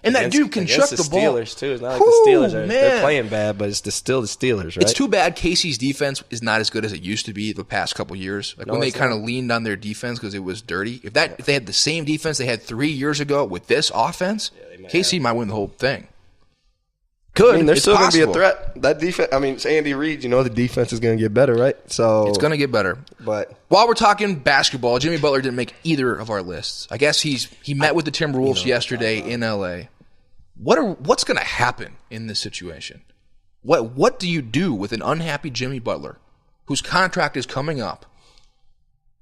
And that dude can chuck the ball. Steelers, too. It's not like the Steelers they're playing bad, but it's still the Steelers, right? It's too bad Casey's defense is not as good as it used to be the past couple years. Like when they kind of leaned on their defense because it was dirty. If they had the same defense they had 3 years ago with this offense, Casey might win the whole thing. Could. I mean, they're still going to be a threat. That defense, I mean, it's Andy Reid. You know the defense is going to get better, right? So it's going to get better. But while we're talking basketball, Jimmy Butler didn't make either of our lists. I guess he met with the Timberwolves yesterday in L.A. What's going to happen in this situation? What do you do with an unhappy Jimmy Butler whose contract is coming up?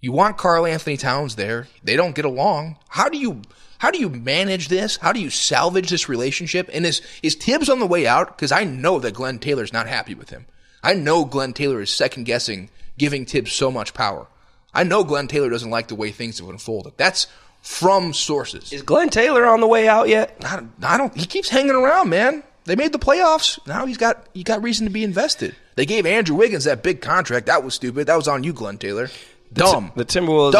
You want Karl Anthony Towns there. They don't get along. How do you manage this? How do you salvage this relationship? And is Tibbs on the way out? Because I know that Glenn Taylor's not happy with him. I know Glenn Taylor is second-guessing giving Tibbs so much power. I know Glenn Taylor doesn't like the way things have unfolded. That's from sources. Is Glenn Taylor on the way out yet? I don't. He keeps hanging around, man. They made the playoffs. Now you got reason to be invested. They gave Andrew Wiggins that big contract. That was stupid. That was on you, Glenn Taylor. Dumb. The Timberwolves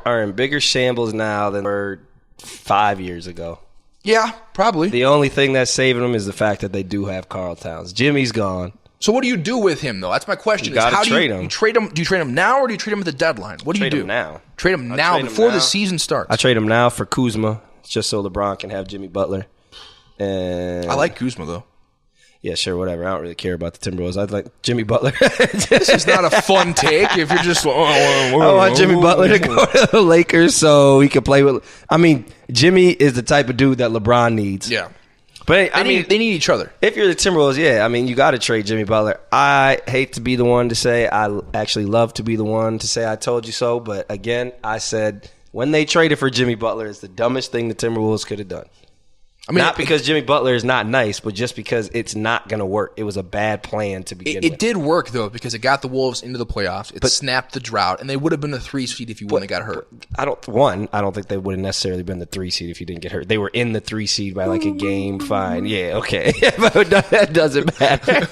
are in bigger shambles now than they were 5 years ago. Yeah, probably. The only thing that's saving them is the fact that they do have Karl Towns. Jimmy's gone. So what do you do with him, though? That's my question. You got to trade him. You trade him. Do you trade him now or do you trade him at the deadline? What do you do? Trade him now. Trade him now before the season starts. I trade him now for Kuzma, just so LeBron can have Jimmy Butler. And I like Kuzma, though. Yeah, sure, whatever. I don't really care about the Timberwolves. I'd like Jimmy Butler. This is not a fun take if you're just... I want Jimmy Butler to go to the Lakers so he can play with... I mean, Jimmy is the type of dude that LeBron needs. Yeah. But they need each other. If you're the Timberwolves, yeah, I mean, you got to trade Jimmy Butler. I hate to be the one to say, I actually love to be the one to say I told you so, but again, I said when they traded for Jimmy Butler, it's the dumbest thing the Timberwolves could have done. I mean, not because Jimmy Butler is not nice, but just because it's not going to work. It was a bad plan to begin with. It did work, though, because it got the Wolves into the playoffs. It snapped the drought, and they would have been a 3 seed if you wouldn't have got hurt. I don't think they would have necessarily been the 3 seed if you didn't get hurt. They were in the 3 seed by like a game. Fine. Yeah, okay. But that doesn't matter.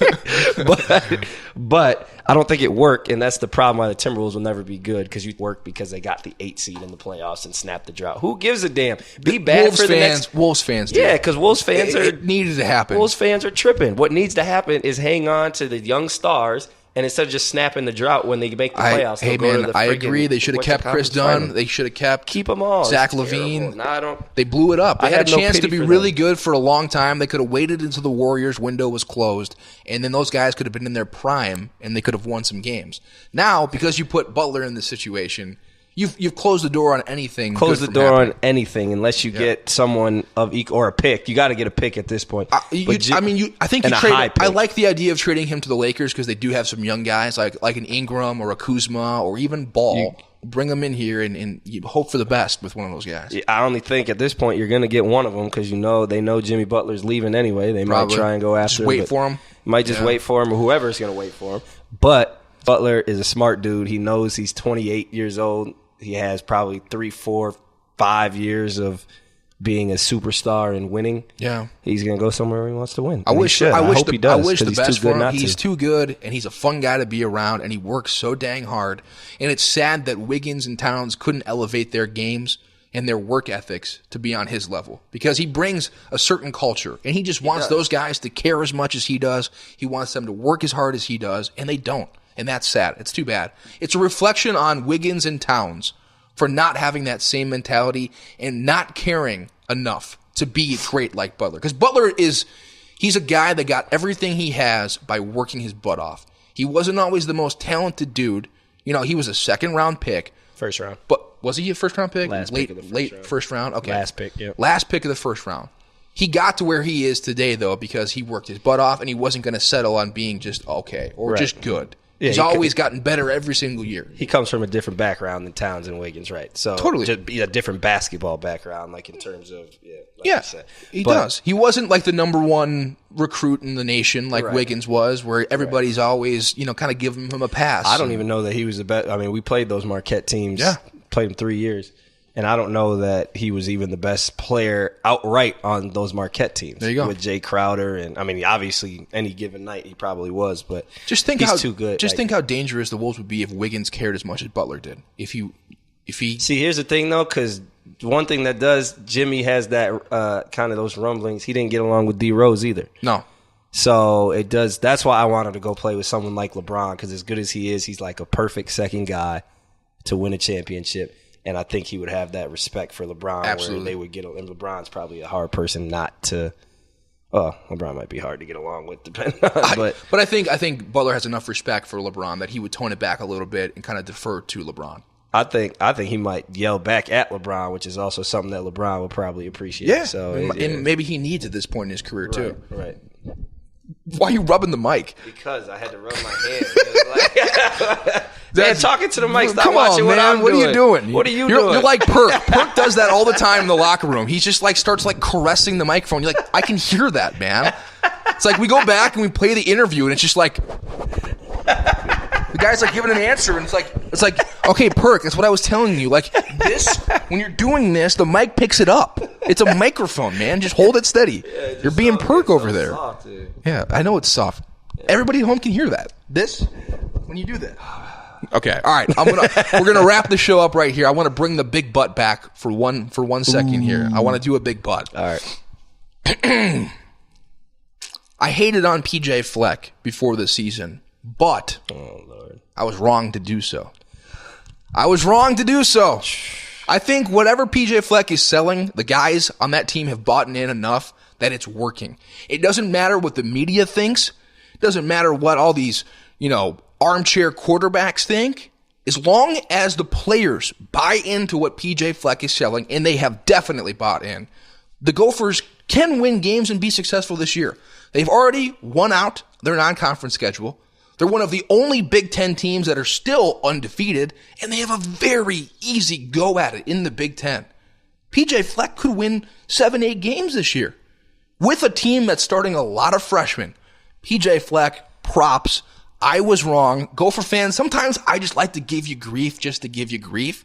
but I don't think it worked, and that's the problem why the Timberwolves will never be good, because you work because they got the 8 seed in the playoffs and snapped the drought. Who gives a damn? Be bad Wolves for the fans, next... Wolves fans do. Yeah, because Wolves fans it needed to happen. Wolves fans are tripping. What needs to happen is hang on to the young stars, and instead of just snapping the drought when they make the playoffs, I agree. They should have kept Chris Dunn. They should have kept them all. Zach LaVine. They blew it up. They had a chance to be really good for a long time. They could have waited until the Warriors' window was closed, and then those guys could have been in their prime, and they could have won some games. Now, because you put Butler in this situation, you've closed the door on anything. Close the door on anything unless you get someone of equal or a pick. You got to get a pick at this point. I think you trade. I like the idea of trading him to the Lakers because they do have some young guys like an Ingram or a Kuzma or even Ball. Bring them in here and you hope for the best with one of those guys. I only think at this point you're going to get one of them because they know Jimmy Butler's leaving anyway. They might try and go after him. Wait for him. Might just wait for him or whoever's going to wait for him. But Butler is a smart dude. He knows he's 28 years old. He has probably 3, 4, 5 years of being a superstar and winning. Yeah, he's gonna go somewhere where he wants to win. I hope he does. I wish the best for him. He's too good, and he's a fun guy to be around, and he works so dang hard. And it's sad that Wiggins and Towns couldn't elevate their games and their work ethics to be on his level because he brings a certain culture, and he just wants those guys to care as much as he does. He wants them to work as hard as he does, and they don't. And that's sad. It's too bad. It's a reflection on Wiggins and Towns for not having that same mentality and not caring enough to be great like Butler. Because Butler he's a guy that got everything he has by working his butt off. He wasn't always the most talented dude. He was a second-round pick. First round. But was he a first-round pick? Late first round? Okay. Last pick, yeah. Last pick of the first round. He got to where he is today, though, because he worked his butt off, and he wasn't going to settle on being just okay or just good. Yeah, he's always gotten better every single year. He comes from a different background than Towns and Wiggins, right? So totally, just a different basketball background, like in terms of he does. He wasn't like the number one recruit in the nation like Wiggins was, where everybody's always kind of giving him a pass. I don't even know that he was the best. I mean, we played those Marquette teams. Yeah, played them 3 years. And I don't know that he was even the best player outright on those Marquette teams. There you go. With Jay Crowder. And I mean, obviously, any given night, he probably was. But he's too good. Just think how dangerous the Wolves would be if Wiggins cared as much as Butler did. If he See, here's the thing, though, because one thing that does, Jimmy has that kind of those rumblings. He didn't get along with D Rose either. No. So it does. That's why I wanted to go play with someone like LeBron, because as good as he is, he's like a perfect second guy to win a championship. And I think he would have that respect for LeBron. Absolutely. Where they would get. And LeBron's probably a hard person not to. Well, LeBron might be hard to get along with, depending on. But I think Butler has enough respect for LeBron that he would tone it back a little bit and kind of defer to LeBron. I think he might yell back at LeBron, which is also something that LeBron would probably appreciate. Yeah, so and maybe he needs at this point in his career too. Right. Why are you rubbing the mic? Because I had to rub my hand. Man, talking to the mic. Stop watching what I'm doing. What are you doing? What are you doing? You're like Perk. Perk does that all the time in the locker room. He just like starts like caressing the microphone. You're like, I can hear that, man. It's like we go back and we play the interview, and it's just like the guy's like giving an answer, and it's like, okay, Perk, that's what I was telling you. Like this, when you're doing this, the mic picks it up. It's a microphone, man. Just hold it steady. Yeah, you're being Perk over there. Soft, yeah, I know it's soft. Yeah. Everybody at home can hear that. This, when you do that. Okay, all right. We're gonna wrap the show up right here. I want to bring the big butt back for one second here. I want to do a big butt. All right. I hated on PJ Fleck before the season, but I was wrong to do so. I think whatever PJ Fleck is selling, the guys on that team have bought in enough that it's working. It doesn't matter what the media thinks. It doesn't matter what all these, armchair quarterbacks think. As long as the players buy into what PJ Fleck is selling, and they have definitely bought in, the Gophers can win games and be successful this year. They've already won out their non-conference schedule. They're one of the only Big Ten teams that are still undefeated, and they have a very easy go at it in the Big Ten. PJ Fleck could win 7-8 games this year with a team that's starting a lot of freshmen. PJ Fleck, props. I was wrong. Gopher fans, sometimes I just like to give you grief just to give you grief.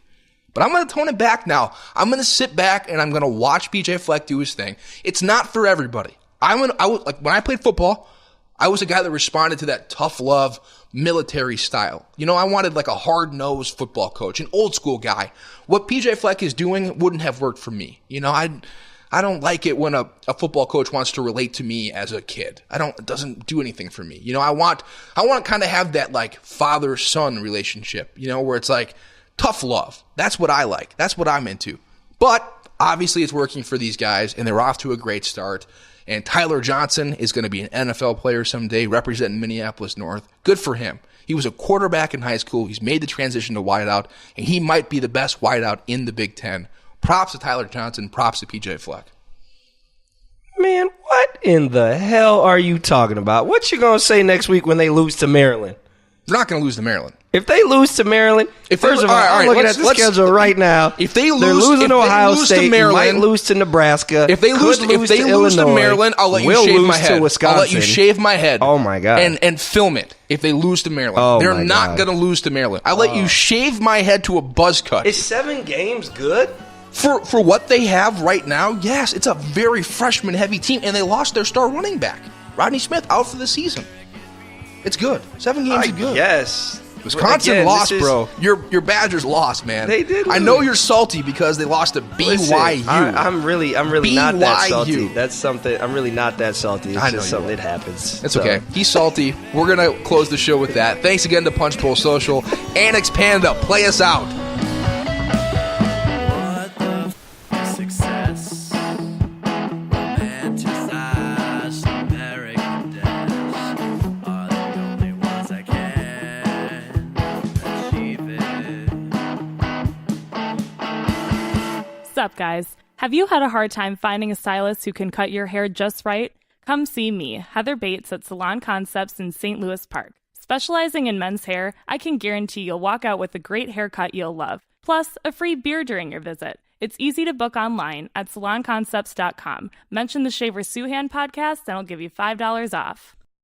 But I'm going to tone it back now. I'm going to sit back and I'm going to watch PJ Fleck do his thing. It's not for everybody. When I played football, I was a guy that responded to that tough love military style. I wanted like a hard-nosed football coach, an old school guy. What PJ Fleck is doing wouldn't have worked for me. I don't like it when a football coach wants to relate to me as a kid. It doesn't do anything for me. I want to kind of have that like father-son relationship, where it's like tough love. That's what I like. That's what I'm into. But obviously it's working for these guys, and they're off to a great start. And Tyler Johnson is going to be an NFL player someday, representing Minneapolis North. Good for him. He was a quarterback in high school. He's made the transition to wideout, and he might be the best wideout in the Big Ten. Props to Tyler Johnson. Props to PJ Fleck. Man, what in the hell are you talking about? What you going to say next week when they lose to Maryland? They're not going to lose to Maryland. If they lose to Maryland, first of all, I'm looking at the schedule right now. If they lose, they're losing to Ohio State, to Maryland, might lose to Nebraska. If they lose to Maryland, I'll let you shave my head. I'll let you shave my head. Oh my god! And film it. If they lose to Maryland, they're not going to lose to Maryland. I'll let you shave my head to a buzz cut. Is 7 games good? For what they have right now, yes, it's a very freshman-heavy team, and they lost their star running back, Rodney Smith, out for the season. It's good. 7 games is good. Yes. Wisconsin lost, bro. Your Badgers lost, man. They did lose. I know you're salty because they lost to BYU. Listen, I'm really not that salty. That's something. I'm really not that salty. It's just something that happens. It's okay. He's salty. We're going to close the show with that. Thanks again to Punch Bowl Social. Annex Panda, play us out. What's up, guys? Have you had a hard time finding a stylist who can cut your hair just right? Come see me, Heather Bates, at Salon Concepts in St. Louis Park. Specializing in men's hair, I can guarantee you'll walk out with a great haircut you'll love, plus a free beer during your visit. It's easy to book online at salonconcepts.com. Mention the Shaver Suhan podcast and I'll give you $5 off.